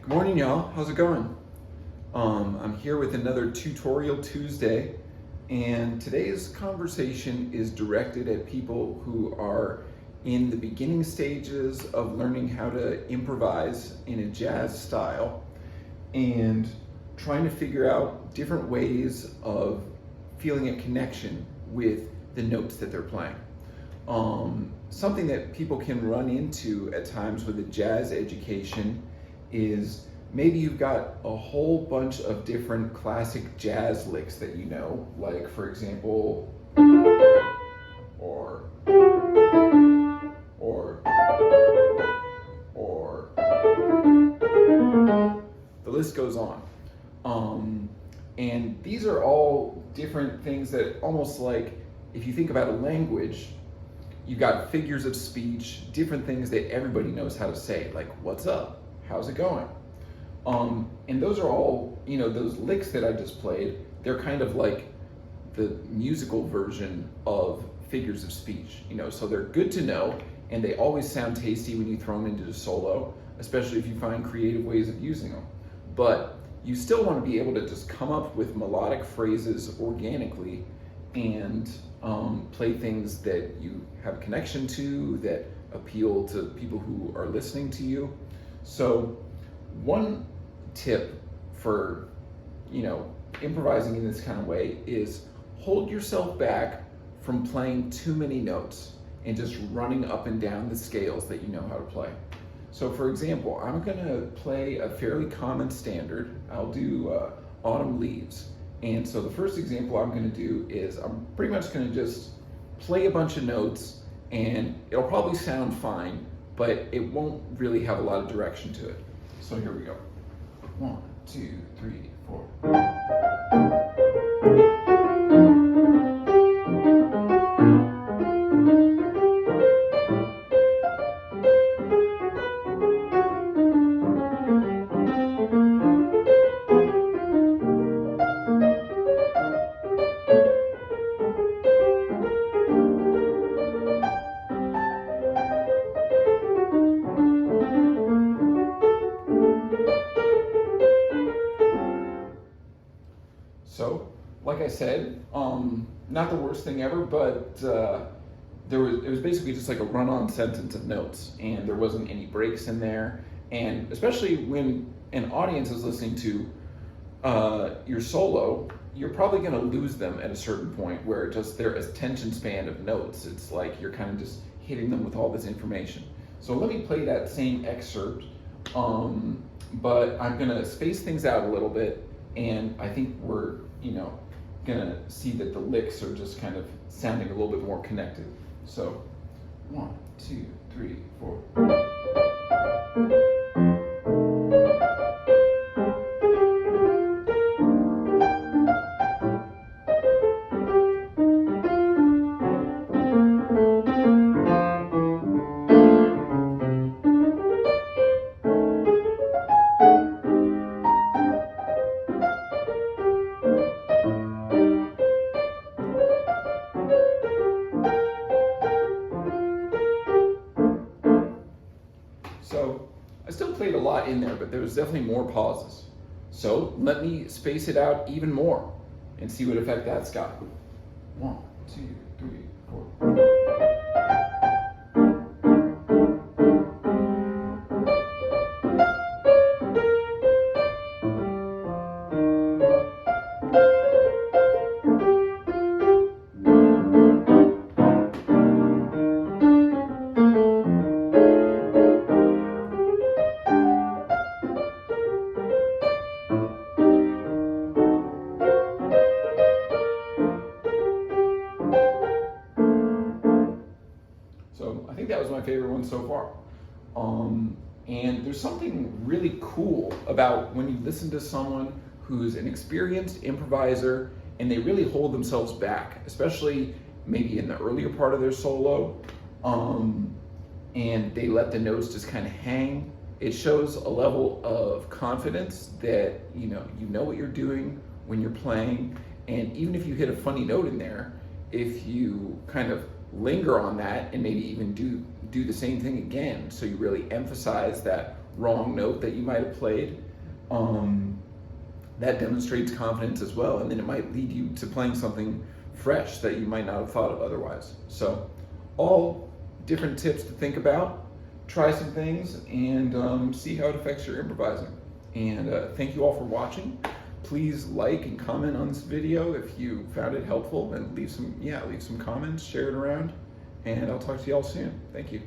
Morning, y'all. How's it going? I'm here with another Tutorial Tuesday, and today's conversation is directed at people who are in the beginning stages of learning how to improvise in a jazz style and trying to figure out different ways of feeling a connection with the notes that they're playing. Something that people can run into at times with a jazz education is maybe you've got a whole bunch of different classic jazz licks that you know, like for example, or, or, or, the list goes on. And these are all different things that almost like, if you think about a language, you've got figures of speech, different things that everybody knows how to say, like what's up, how's it going? And those are all, those licks that I just played, they're kind of like the musical version of figures of speech, so they're good to know, and they always sound tasty when you throw them into the solo, especially if you find creative ways of using them. But you still want to be able to just come up with melodic phrases organically and play things that you have a connection to, that appeal to people who are listening to you. So one tip for, improvising in this kind of way is hold yourself back from playing too many notes and just running up and down the scales that you know how to play. So for example, I'm gonna play a fairly common standard. I'll do Autumn Leaves. And so the first example I'm gonna do is I'm pretty much gonna just play a bunch of notes, and it'll probably sound fine, but it won't really have a lot of direction to it. So here we go. 1, 2, 3, 4. So, like I said, not the worst thing ever, but it was basically just like a run-on sentence of notes, and there wasn't any breaks in there. And especially when an audience is listening to your solo, you're probably going to lose them at a certain point where just their attention span of notes, it's like you're kind of just hitting them with all this information. So let me play that same excerpt, but I'm going to space things out a little bit. And I think we're, gonna see that the licks are just kind of sounding a little bit more connected. So, 1, 2, 3, 4. So I still played a lot in there, but there was definitely more pauses. So let me space it out even more and see what effect that's got. 1, 2, 3, 4. So I think that was my favorite one so far. And there's something really cool about when you listen to someone who's an experienced improviser and they really hold themselves back, especially maybe in the earlier part of their solo, and they let the notes just kind of hang. It shows a level of confidence that you know what you're doing when you're playing, and even if you hit a funny note in there, if you kind of linger on that and maybe even do the same thing again, so you really emphasize that wrong note that you might have played. That demonstrates confidence as well, and then it might lead you to playing something fresh that you might not have thought of otherwise. So all different tips to think about. Try some things and see how it affects your improvising. And thank you all for watching. Please like and comment on this video if you found it helpful, and leave some comments, share it around, and I'll talk to you all soon. Thank you.